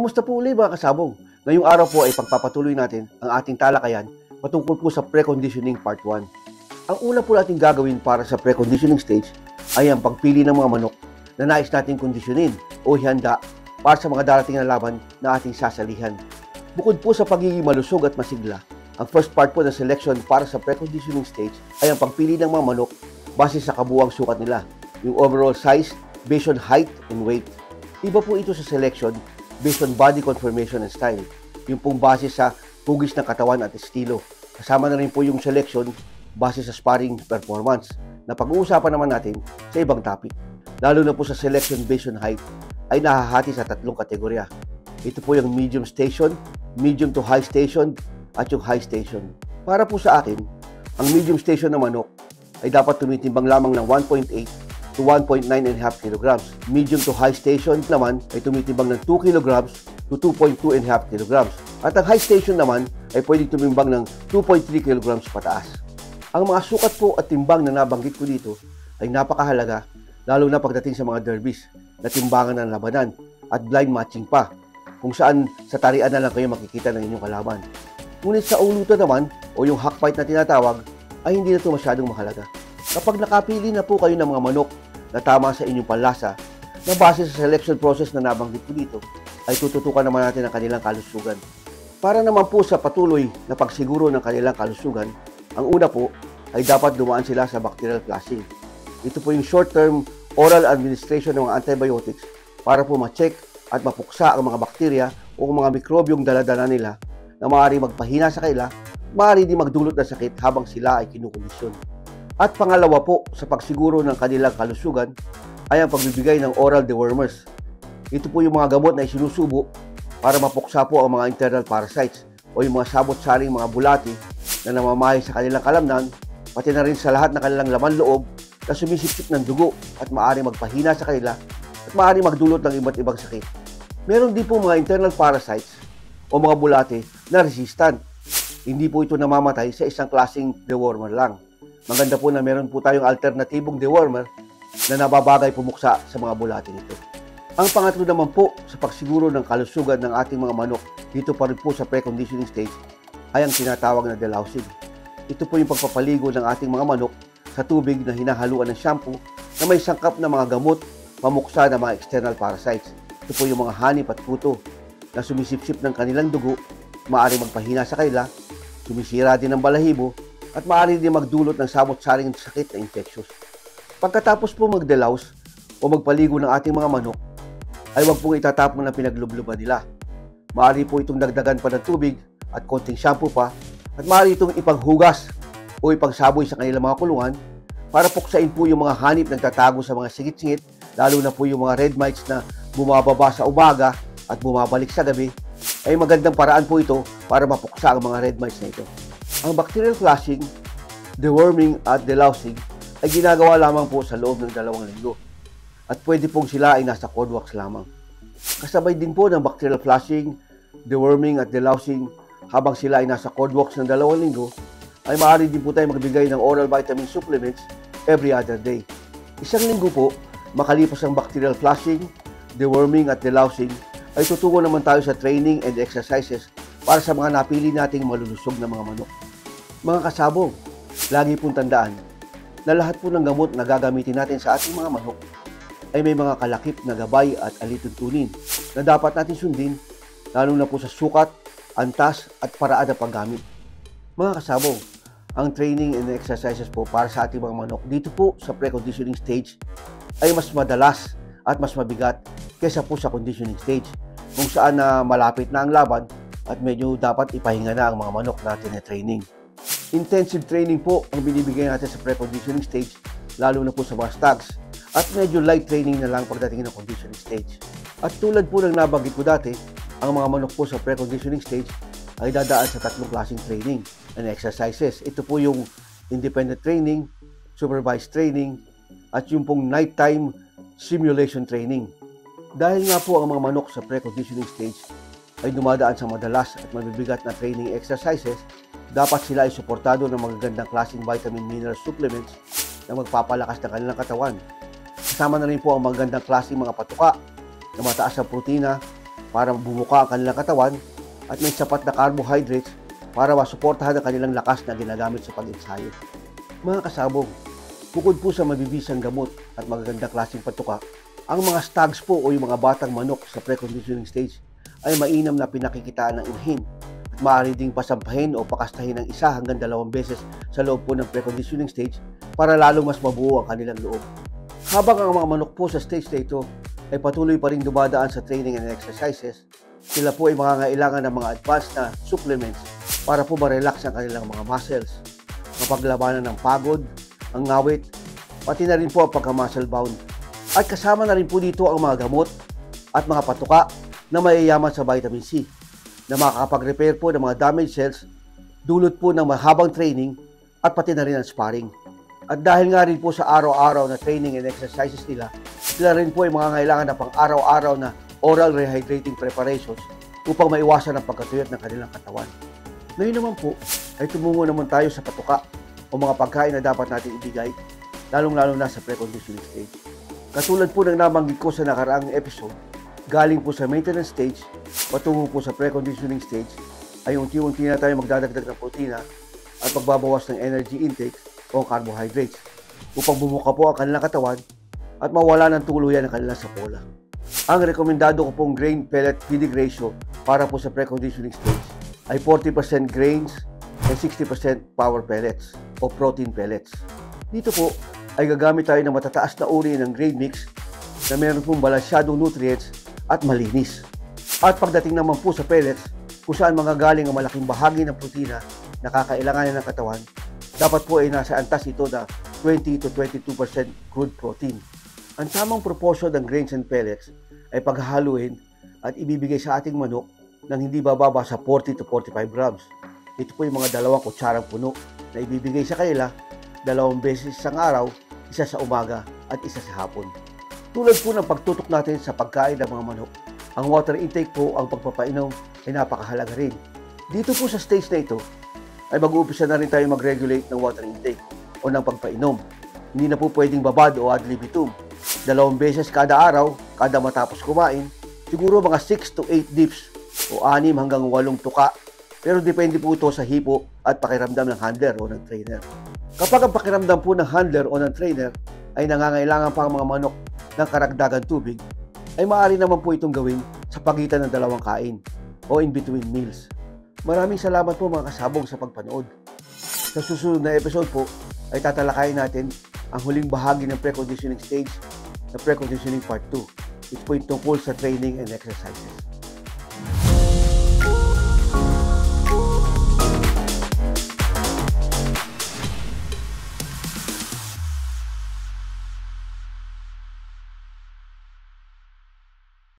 Kamusta po uli mga kasabong? Ngayong araw po ay pagpapatuloy natin ang ating talakayan patungkol po sa preconditioning part 1. Ang una po natin gagawin para sa preconditioning stage ay ang pagpili ng mga manok na nais nating kondisyonin o ihanda para sa mga darating na laban na ating sasalihan. Bukod po sa pagiging malusog at masigla, ang first part po ng selection para sa preconditioning stage ay ang pagpili ng mga manok base sa kabuuang sukat nila, yung overall size based on height and weight. Iba po ito sa selection based on body conformation and style, yung pong base sa pugis ng katawan at estilo. Kasama na rin po yung selection base sa sparring performance na pag-uusapan naman natin sa ibang topic. Lalo na po sa selection based on height ay nahahati sa 3 kategorya. Ito po yung medium station, medium to high station at yung high station. Para po sa akin, ang medium station na manok ay dapat tumitimbang lamang ng 1.8 to 1.9 and a half kilograms. Medium to high station naman ay tumitimbang ng 2 kilograms to 2.2 and a half kilograms. At ang high station naman ay pwedeng tumimbang ng 2.3 kilograms pataas. Ang mga sukat po at timbang na nabanggit ko dito ay napakahalaga, lalo na pagdating sa mga derbies na timbangan ng labanan at blind matching pa, kung saan sa tarian na lang kayo makikita ng inyong kalaban. Ngunit sa ulutan naman o yung hack fight na tinatawag ay hindi na ito masyadong mahalaga. Kapag nakapili na po kayo ng mga manok na tama sa inyong panlasa, na base sa selection process na nabanggit ko dito, ay tututukan naman natin ang kanilang kalusugan. Para naman po sa patuloy na pagsiguro ng kanilang kalusugan, ang una po ay dapat dumaan sila sa bacterial flushing. Ito po yung short-term oral administration ng mga antibiotics para po ma-check at mapuksa ang mga bakterya o mga mikrobyong dala-dala nila na maaaring magpahina sa kanila, maaaring di magdulot ng sakit habang sila ay kinukondisyon. At pangalawa po sa pagsiguro ng kanilang kalusugan ay ang pagbibigay ng oral dewormers. Ito po yung mga gamot na isinusubo para mapuksa po ang mga internal parasites o yung mga sabot-saring mga bulati na namamahay sa kanilang kalamnan, pati na rin sa lahat ng kanilang laman loob na sumisipsip ng dugo at maaaring magpahina sa kanila at maaaring magdulot ng iba't ibang sakit. Meron din po mga internal parasites o mga bulati na resistant. Hindi po ito namamatay sa isang klaseng dewormer lang. Maganda po na meron po tayong alternatibong dewormer na nababagay pumuksa sa mga bulati nito. Ang pangatlo naman po sa pagsiguro ng kalusugan ng ating mga manok dito pa rin po sa preconditioning stage ay ang tinatawag na delousing. Ito po yung pagpapaligo ng ating mga manok sa tubig na hinahaluan ng shampoo na may sangkap na mga gamot pamuksa ng mga external parasites. Ito po yung mga hanip at puto na sumisipsip ng kanilang dugo, maaaring magpahina sa kanila, sumisira din ng balahibo, at maaari din magdulot ng sabot-saring sakit na infectious. Pagkatapos po mag-delouse o magpaligo ng ating mga manok, ay huwag pong itatapon ng pinaglubluban nila. Maaari po itong dagdagan pa ng tubig at konting shampoo pa, at maaari itong ipaghugas o ipagsaboy sa kanilang mga kulungan para puksain po yung mga hanip na nagtatago sa mga singit-singit, lalo na po yung mga red mites na bumababa sa umaga at bumabalik sa gabi. Ay magandang paraan po ito para mapuksa ang mga red mites na ito. Ang bacterial flushing, deworming at delousing ay ginagawa lamang po sa loob ng 2 linggo at pwede pong sila ay nasa cold wax lamang. Kasabay din po ng bacterial flushing, deworming at delousing habang sila ay nasa cold wax ng 2 linggo, ay maaari din po tayo magbigay ng oral vitamin supplements every other day. 1 linggo po, makalipas ang bacterial flushing, deworming at delousing, ay tutungo naman tayo sa training and exercises para sa mga napili nating malulusog na mga manok. Mga kasabong, lagi pong tandaan na lahat po ng gamot na gagamitin natin sa ating mga manok ay may mga kalakip na gabay at alituntunin na dapat natin sundin, lalo na po sa sukat, antas at paraan ng paggamit. Mga kasabong, ang training and exercises po para sa ating mga manok dito po sa preconditioning stage ay mas madalas at mas mabigat kaysa po sa conditioning stage, kung saan na malapit na ang laban at medyo dapat ipahinga na ang mga manok natin na training. Intensive training po ang binibigay natin sa preconditioning stage, lalo na po sa mga stags, at medyo light training na lang pagdating ng conditioning stage. At tulad po ng nabanggit ko dati, ang mga manok po sa preconditioning stage ay dadaan sa 3 klaseng training and exercises. Ito po yung independent training, supervised training, at yung pong nighttime simulation training. Dahil nga po ang mga manok sa preconditioning stage ay dumadaan sa madalas at mabibigat na training exercises, dapat sila ay suportado ng magagandang klaseng vitamin mineral supplements na magpapalakas ng kanilang katawan. Kasama na rin po ang magagandang klaseng mga patuka na mataas sa protina para bumuka ang kanilang katawan at may sapat na carbohydrates para masuportahan ang kanilang lakas na ginagamit sa pag-ensayo. Mga kasabong, bukod po sa mabibisang gamot at magagandang klaseng patuka, ang mga stags po o yung mga batang manok sa preconditioning stage ay mainam na pinakikitaan ng inhin at maaari ding pasampahin o pakastahin ng 1 hanggang 2 beses sa loob po ng preconditioning stage para lalo mas mabuo ang kanilang loob. Habang ang mga manok po sa stage na ito ay patuloy pa rin dumadaan sa training and exercises, sila po ay mangangailangan ng mga advanced na supplements para po ma-relax ang kanilang mga muscles, mapaglabanan ng pagod, ang ngawit, pati na rin po ang pagka-muscle bound. At kasama na rin po dito ang mga gamot at mga patuka na mayayaman sa vitamin C na makakapag-repair po ng mga damaged cells, dulot po ng mahabang training at pati na rin ang sparring. At dahil nga rin po sa araw-araw na training and exercises nila, sila rin po ay mangangailangan ng pang-araw-araw na oral rehydrating preparations upang maiwasan ang pagkatuyot ng kanilang katawan. Ngayon naman po ay tumungo naman tayo sa patuka o mga pagkain na dapat natin ibigay, lalong-lalo na sa preconditioning stage. Katulad po ng nabanggit ko sa nakaraang episode, galing po sa maintenance stage, patungo po sa preconditioning stage, ay unti-unti na tayo magdadagdag ng protina at magbabawas ng energy intake o carbohydrates upang bumuka po ang kanilang katawan at mawala ng tuluyan ang kanilang sapola. Ang rekomendado ko pong grain pellet feeding ratio para po sa preconditioning stage ay 40% grains and 60% power pellets o protein pellets. Dito po ay gagamit tayo ng matataas na uri ng grain mix na meron pong balansyadong nutrients at malinis. At pagdating naman po sa pellets, kung saan manggagaling ang malaking bahagi ng protina na kakailanganin ng katawan, dapat po ay nasa antas ito na 20 to 22% crude protein. Ang tamang proportion ng grains and pellets ay paghahaluin at ibibigay sa ating manok nang hindi bababa sa 40 to 45 grams. Ito po yung mga 2 kutsarang puno na ibibigay sa kanila 2 beses isang araw, isa sa umaga at isa sa hapon. Tulad po ng pagtutok natin sa pagkain ng mga manok, ang water intake po, ang pagpapainom ay napakahalaga rin. Dito po sa stage na ito ay mag-uumpisa na rin tayo mag-regulate ng water intake o ng pagpainom. Hindi na po pwedeng babad o ad libitum. 2 beses kada araw, kada matapos kumain, siguro mga 6 to 8 dips o 6 hanggang 8 tuka. Pero depende po ito sa hipo at pakiramdam ng handler o ng trainer. Kapag ang pakiramdam po ng handler o ng trainer ay nangangailangan pa ang mga manok ng karagdagan tubig, ay maaari naman po itong gawin sa pagitan ng 2 kain o in between meals. Maraming salamat po mga kasabong sa pagpanood. Sa susunod na episode po ay tatalakayin natin ang huling bahagi ng preconditioning stage na preconditioning part 2. Ito po yung tungkol sa training and exercises.